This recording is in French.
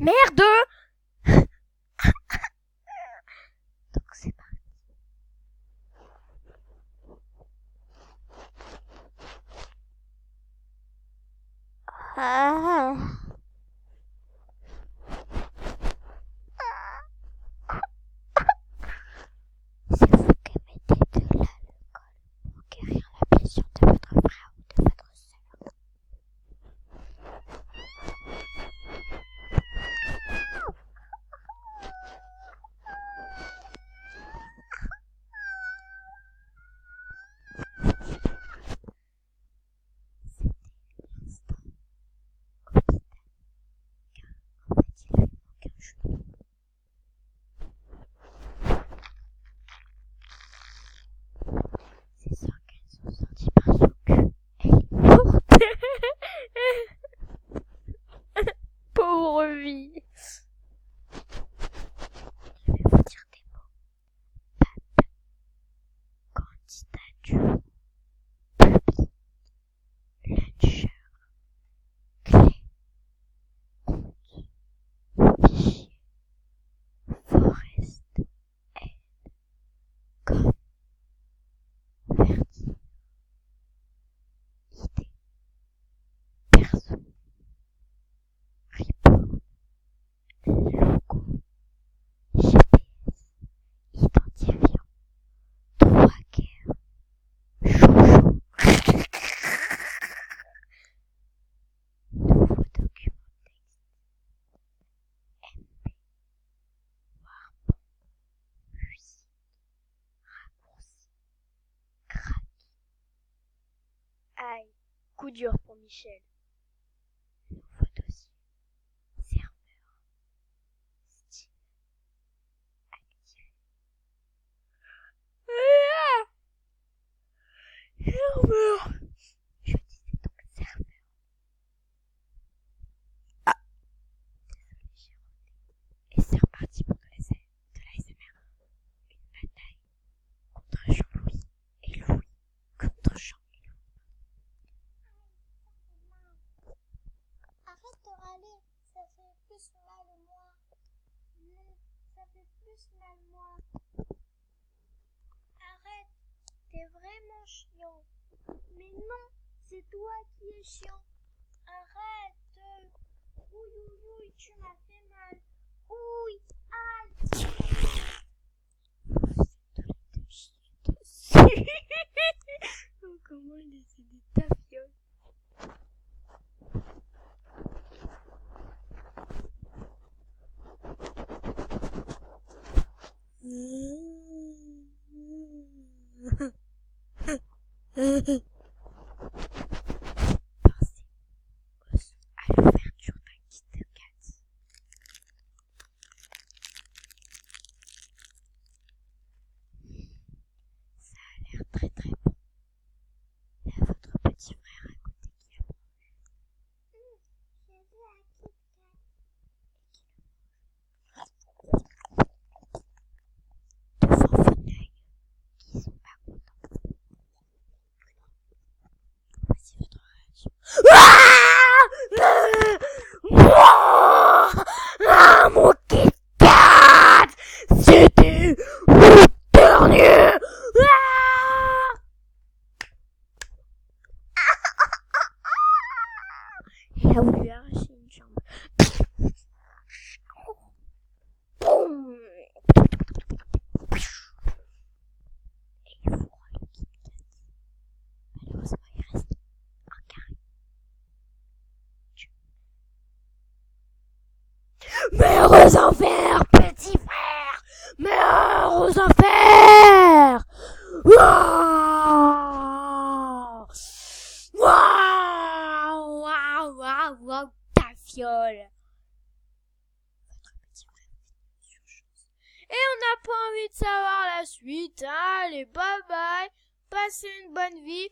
Merde. Donc c'est parti. C'est vous qui mettez de l'alcool pour guérir la blessure de votre frère ou de votre sœur. Ses organes sont sortis par son cul et il est morte. Pauvre vie. Je vais vous dire des mots. Pape, candidature, public, luncher, clé, compte, fichier, forest, aide, com, verdi, idée, perso, report, logo, GPS, identifiant, tracker, chouchou, nouveau document texte, MP, warbon, musique, raccourci, crack. Aïe, coup dur pour Michel. Nouveau dossier, serveur, style, activé. Serveur. Je disais donc serveur. Ah, désolé, j'ai roté. Et c'est reparti pour de l'ASMR. Une bataille contre Jean-Louis et Louis contre Jean et Louis. Arrête de râler, ça fait plus mal moi. Non, ça fait plus mal moi. Arrête, t'es vraiment chiant. Mais non, c'est toi qui es chiant. Arrête. Ouï, tu m'as fait mal. Ouï, aïe. Oh, comment il essaie de tafiole. Pensez à l'ouverture d'un kit de Cats. Ça a l'air très très bon. Il y a votre petit frère à côté qui a mangé. J'ai vu un Kit Kat. Devant vos œils qui sont pas contents. Voici votre réaction. Ah, mon Kit Kat, c'était le dernier. Il a voulu arracher une jambe. Boum. Et il fourra le Kit Kat. Malheureusement, il reste un carré. Meurs aux enfers, petit frère! Meurs aux enfers! Waouh! Waouh! Waouh! Waouh! Waouh! Ta fiole! Votre petit frère fait une urgence. Et on n'a pas envie de savoir la suite. Allez, bye bye! Passez une bonne vie!